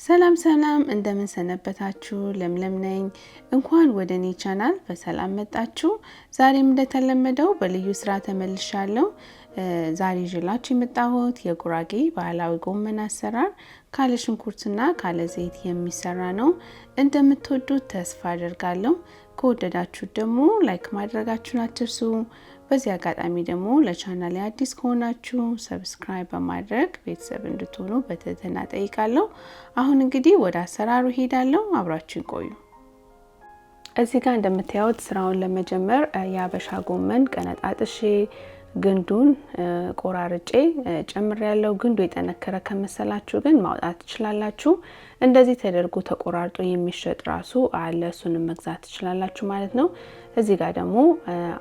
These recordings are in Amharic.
ሰላም ሰላም እንደምን ሰነበታችሁ ለምለም ነኝ እንኳን ወደኔ ቻናል በሰላም መጣችሁ ዛሬም እንደተለመደው በልዩ ስራ ተመልሻለሁ ዛሬ ይዤላችሁ የመጣሁት የጉራጌ ባህላዊ ጎመን አሰራር ካለ ሽንኩርትና ካለ ዘይት የሚሰራ ነው እንደምትወዱት ተስፋ አደርጋለሁ ከወደዳችሁ ደግሞ ላይክ ማድረጋችሁን አትርሱ በዚህ አጋጣሚ ደግሞ ለቻናሌ አዲስ ከሆናችሁ ሰብስክራይብ በማድረግ ቤተሰብ እንድትሆኑ በትህትና ጠይቃለሁ አሁን እንግዲህ ወደ አሰራሩ ሄዳለሁ አብራችሁን ቆዩ እዚህ ጋር እንደምታዩት ስራውን ለመጀመር ያበሻ ጎመን ቀነጣጥሼ ግንዱን ቆራርጬ ጨምሬያለሁ ግንዱ የጠነከረ ከመሰላችሁ ግን ማውጣት ትችላላችሁ እንደዚህ ተደርጎ ተቆራርጦ የሚሸጥ ራሱ አለ እሱንም መግዛት ትችላላችሁ ማለት ነው እዚህ ጋር ደግሞ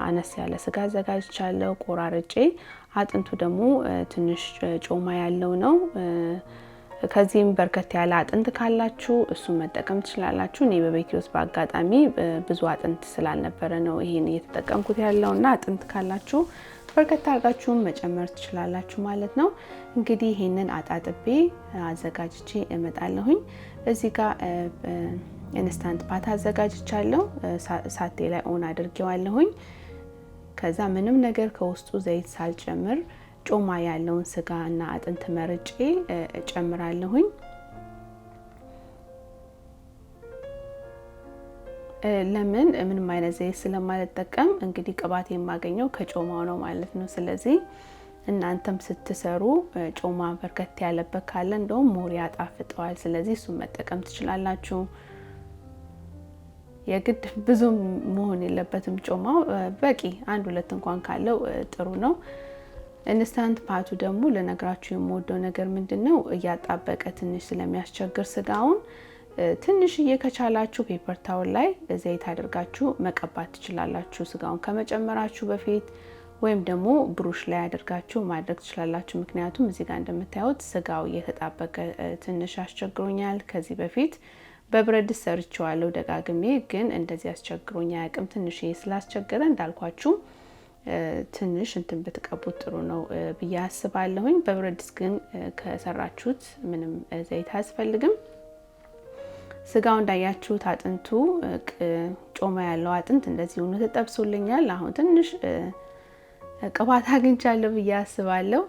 አነስ ያለ ስጋ አዘጋጅቻለሁ ቆራርጬ አጥንቱ ደግሞ ትንሽ ጮማ ያለው ነው ከዚህም በርከት ያለ አጥንት ካላችሁ እሱ መጠቀም ትችላላችሁ እኔ በቤቴ ውስጥ በአጋጣሚ ብዙ አጥንት ስላልነበረ ነው ይሄን እየተጠቀምኩት ያለውና አጥንት ካላችሁ በርከት አድርጋችሁ መጨመር ትችላላችሁ ማለት ነው እንግዲህ ይሄንን አጣጥቤ አዘጋጅቼ እመጣለሁኝ እዚህ ጋር ኢንስታንት ፓት አዘጋጅቻለሁ ሳቴ ላይ ኦን አድርጌዋለሁኝ ከዛ ምንም ነገር ከውስጡ ዘይት ሳልጨምር ጮማ ያለውን ስጋና አጥንት መርጬ እጨምራለሁኝ ለምን ምንም አይነት ዘይት ስለማልጠቀም እንግዲህ ቅባት የማገኘው ከጮማው ነው ማለት ነው ስለዚህ እናንተም ስትሰሩ ጮማ በርከት ያለበት ካለ እንደውም ሞር ያጣፍጠዋል ስለዚህ እሱ መጠቀም ትችላላችሁ የግድ ብዙ መሆን የለበትም ጮማው በቂ አንድ ሁለት እንኳን ካለው ጥሩ ነው ኢንስታንት ፓቱ ደግሞ ለነግራችሁ የምወደው ነገር ምንድነው ያጣበቀ ትንሽ ስለሚያስቸግር ስጋውን ትንሽ እየከቻላችሁ ፔፐር ታውል ላይ ዘይት አድርጋችሁ መቀባት ትችላላችሁ ስጋውን ከመጨመራችሁ በፊት ወይም ደግሞ ብሩሽ ላይ አድርጋችሁ ማድረግ ትችላላችሁ ምክንያቱም እዚህ ጋር እንደምታዩት ስጋው እየተጣበቀ ትንሽ አስቸግሮኛል ከዚህ በፊት በብረድ ሰርቻለሁ ደጋግሜ ግን እንደዚህ አስቸግሮኛ ያቅም ትንሽ ስላስቸገረ እንዳልኳችሁ ትንሽ እንትን በተቀቡት ጥሩ ነው ብዬ አስባለሁኝ በብረድስ ግን ከሰራችሁት ምንም ዘይት አያስፈልግም ስጋው እንዳያችሁት አጥንቱ ጮማ ያለው አጥንት እንደዚህ ሆኖ ተጠብሶልኛል አሁን ትንሽ ቅባት አግኝቻለሁ ብዬ አስባለሁ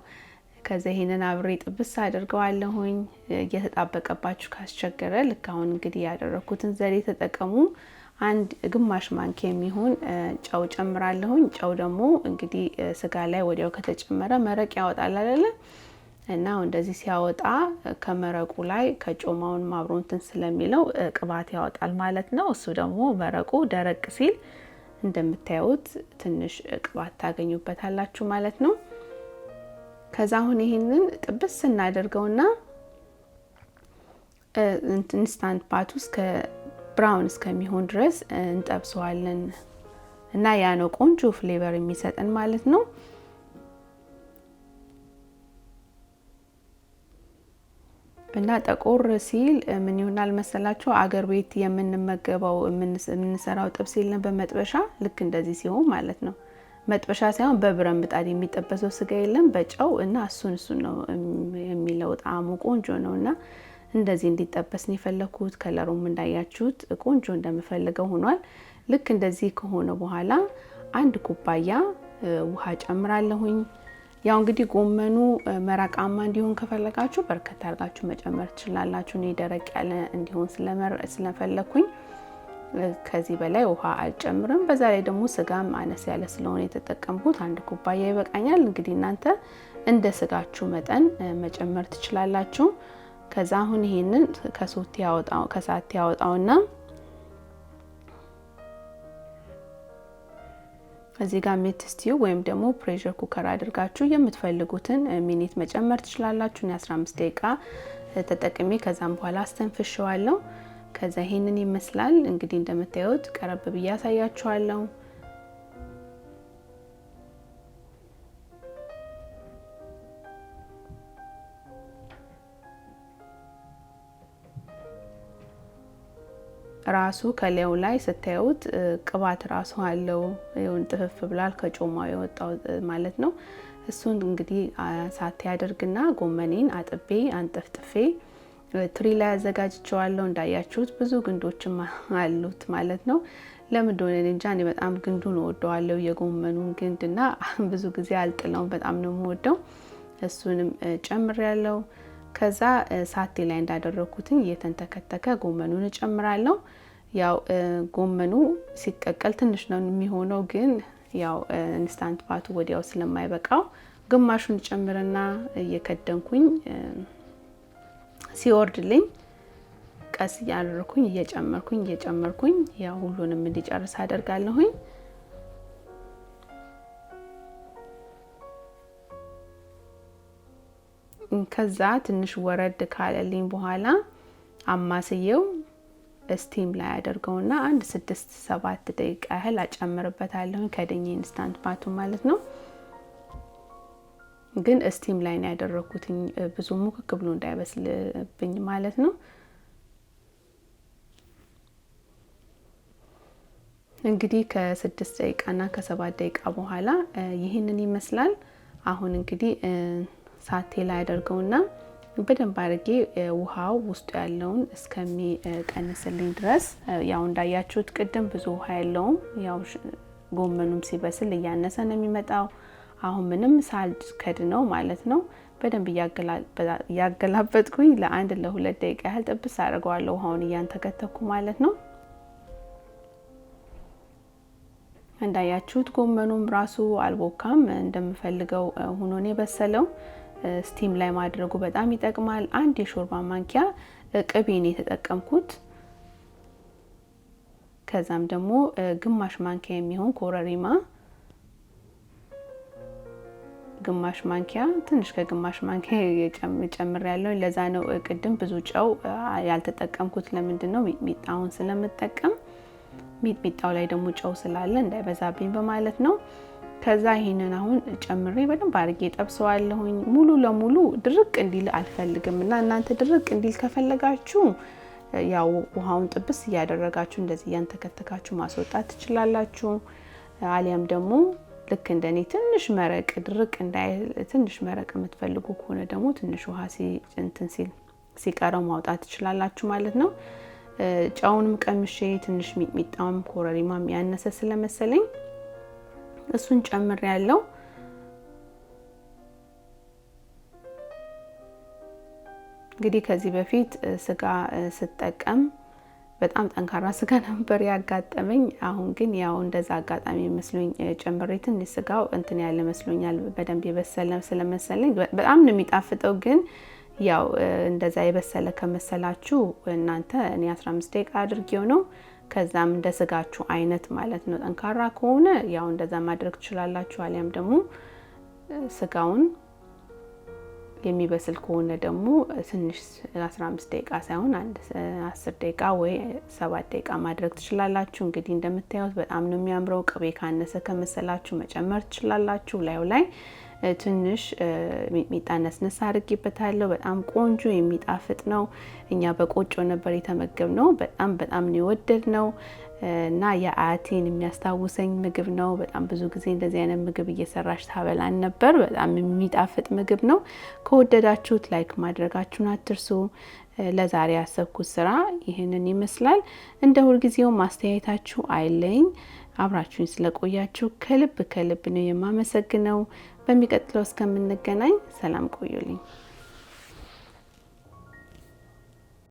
ከዛ ይሄንን አብሬ ጥብስ አድርገዋለሁኝ እየተጣበቀባችሁ ካስቸገረ ልክ አሁን እንግዲህ ያደረኩትን ዘዴ ተጠቀሙ አንድ ግማሽ ማንኪያ የሚሆን ጨው ጨምራለሁኝ ጨው ደግሞ እንግዲህ ስጋ ላይ ወዲያው ከተጨመረ መረቅ ያወጣል አይደለ እና እንደዚህ ሲያወጣ ከመረቁ ላይ ከጮማውን ማብሮንትን ስለሚለው ቅባት ያወጣል ማለት ነው እሱ ደግሞ መረቁ ደረቅ ሲል እንደምታዩት ትንሽ ቅባት ታገኙበታላችሁ ማለት ነው ከዛ አሁን ይሄንን ጥብስ እናደርገውና ኢንስታንት ፓት ውስጥ ከብራውን እስከሚሆን ድረስ እንጠብሰዋለን እና ያ ነው ቆንጆ ፍሌቨር የሚሰጠን ማለት ነው እና ጠቆር ሲል ምን ይሆናል መሰላችሁ አገር ቤት የምንመገበው የምንሰራው ጥብስ የለም በመጥበሻ ልክ እንደዚህ ሲሆን ማለት ነው መጥበሻ ሳይሆን በብረት ምጣድ የሚጠበሰው ስጋ የለም በጨው እና እሱን ነው የሚለው ጣዕሙ ቆንጆ ነውና እንደዚህ እንዲጠበስ ነው የፈለኩት ከለሩም እንዳያችሁት ቆንጆ እንደምፈልገው ሆኗል ልክ እንደዚህ ከሆነ በኋላ አንድ ኩባያ ውሃ ጨምራለሁኝ ያው እንግዲህ ጎመኑ መራቃማ እንዲሆን ከፈለጋችሁ በርከት አድርጋችሁ መጨመር ትችላላችሁ እኔ ደረቅ ያለ እንዲሆን ስለፈለኩኝ ከዚህ በላይ ውሃ አልጨምርም በዛ ላይ ደግሞ ስጋም አነስ ያለ ስለሆነ የተጠቀምኩት አንድ ኩባያ ይበቃኛል እንግዲህ እናንተ እንደ ስጋችሁ መጠን መጨመር ትችላላችሁ ከዛ አሁን ይሄንን ከሳት ያወጣውና እዚህ ጋር ሜት ስቲው ወይም ደግሞ ፕሬሸር ኩከር አድርጋችሁ የምትፈልጉትን ሚኒት መጨመር ትችላላችሁ 15 ደቂቃ ተጠቅሜ ከዛም በኋላ አስተንፍሸዋለሁ ከዛ ይሄንን ይመስላል እንግዲህ እንደምታዩት ቀረብ ብዬ ያሳያችኋለሁ ራሱ ከላዩ ላይ ስታዩት ቅባት ራሱ አለው ይሁን ጥፍፍ ብሏል ከጮማው የወጣው ማለት ነው እሱን እንግዲህ ሳት ያደርግና ጎመኔን አጥቤ አንጠፍጥፌ ትሪ ላይ አዘጋጅቼዋለሁ። እንዳያችሁት ብዙ ግንዶችም አሉት ማለት ነው። ለምን እንደሆነ እንጃ እኔ በጣም ግንዱን እወደዋለሁ የጎመኑን ግንድና ብዙ ጊዜ አልጥለውም፣ በጣም ነው የምወደው። እሱንም ጨምሬያለሁ። ከዛ ሳቴ ላይ እንዳደረኩት እየተንተከተከ ጎመኑን እጨምራለሁ። ያው ጎመኑ ሲቀቀል ትንሽ ነው የሚሆነው፣ ግን ያው ኢንስታንት ፓቱ ወዲያው ስለማይበቃው ግማሹን ጨምርና እየከደንኩኝ ሲወርድልኝ ቀስ ያደረኩኝ እየጨመርኩኝ ያው ሁሉንም እንዲጨርስ አደርጋለሁኝ። ከዛ ትንሽ ወረድ ካለልኝ በኋላ አማስየው ስቲም ላይ አደርገውና 6-7 ደቂቃ ያህል አጨምርበታለሁ ከደኝ ኢንስታንት ፓቱ ማለት ነው። ግን ስቲም ላይ ነው ያደረኩት ብዙ ሙክክ ብሎ እንዳይበስልብኝ ማለት ነው። እንግዲህ ከ6 ደቂቃና ከ7 ደቂቃ በኋላ ይሄንን ይመስላል። አሁን እንግዲህ ሳቴ ላይ አደርገውና በደንብ አድርጌ ውሃው ውስጡ ያለውን እስከሚቀንስልኝ ድረስ ያው እንዳያችሁት ቅድም ብዙ ውሃ የለውም። ያው ጎመኑም ሲበስል እያነሰ ነው የሚመጣው። አሁን ምንም ሳልከድነው ማለት ነው በደንብ ያገላበጥኩኝ ለ1-2 ደቂቃ ያህል ጥብስ አድርገዋለሁ ውሃውን እያንተከተኩ ማለት ነው። እንዳያችሁት ጎመኑም ራሱ አልቦካም፣ እንደምፈልገው ሆኖ ነው የበሰለው። ስቲም ላይ ማድረጉ በጣም ይጠቅማል። 1 የሾርባ ማንኪያ ቅቤን የተጠቀምኩት። ከዛም ደግሞ ግማሽ ማንኪያ የሚሆን ኮረሪማ፣ ግማሽ ማንኪያ ትንሽ ከግማሽ ማንኪያ ጨምሬያለሁ። ለዛ ነው ቅድም ብዙ ጨው ያልተጠቀምኩት። ለምንድነው? ሚጥሚጣውን ስለምጠቀም ሚጥሚጣው ላይ ደግሞ ጨው ስላለ እንዳይበዛብኝ በማለት ነው። ከዛ ይሄንን አሁን ጨምሬ በደንብ አድርጌ ጠብሰዋለሁኝ። ሙሉ ለሙሉ ድርቅ እንዲል አልፈልግምና እናንተ ድርቅ እንዲል ከፈለጋችሁ ያው ውሃውን ጥብስ እያደረጋችሁ እንደዚህ ያንተከተካችሁ ማስወጣት ትችላላችሁ። አሊያም ደግሞ ልክ እንደኔ ትንሽ መረቅ ድርቅ እንዳይል ትንሽ መረቅ የምትፈልጉ ከሆነ ደግሞ ትንሽ ውሃ ሲቀረው ማውጣት ትችላላችሁ ማለት ነው። ጫውንም ቀምሼ ትንሽ ሚጥሚጣም ኮረሪማም ያነሰ ስለመሰለኝ እሱን ጨምሬያለሁ። እንግዲህ ከዚህ በፊት ስጋ ስጠቀም በጣም ጠንካራ ስጋ ነበር ያጋጠመኝ። አሁን ግን ያው እንደዛ አጋጣሚ መስሎኝ ጨምሬ ትንሽ ስጋው እንትን ያለ መስሎኛል። በደንብ የበሰለ ስለመሰለኝ በጣም ነው የሚጣፍጠው። ግን ያው እንደዛ የበሰለ ከመሰላችሁ እናንተ እኔ 15 ደቂቃ አድርጌው ነው። ከዛም እንደ ስጋችሁ አይነት ማለት ነው። ጠንካራ ከሆነ ያው እንደዛ ማድረግ ትችላላችሁ። አሊያም ደግሞ ስጋውን የሚበስል ከሆነ ደግሞ ትንሽ 15 ደቂቃ ሳይሆን 10 ደቂቃ ወይ 7 ደቂቃ ማድረግ ትችላላችሁ። እንግዲህ እንደምታዩት በጣም ነው የሚያምረው። ቅቤ ካነሰ ከመሰላችሁ መጨመር ትችላላችሁ። ላዩ ላይ ትንሽ ሚጥሚጣ ነስነስ አድርጌበታለሁ። በጣም ቆንጆ የሚጣፍጥ ነው። እኛ በቆጮ ነበር የተመገብነው። በጣም ነው የወደድነው እና የአያቴን የሚያስታውሰኝ ምግብ ነው። በጣም ብዙ ጊዜ እንደዚህ አይነት ምግብ እየሰራሽ ታበላን ነበር። በጣም የሚጣፍጥ ምግብ ነው። ከወደዳችሁት ላይክ ማድረጋችሁን አትርሱ። ለዛሬ ያሰብኩት ስራ ይሄንን ይመስላል። እንደ ሁልጊዜው ማስተያየታችሁ አይለኝ። አብራችሁኝ ስለቆያችሁ ከልብ ነው የማመሰግነው። በሚቀጥለው እስከምንገናኝ ሰላም ቆዩልኝ።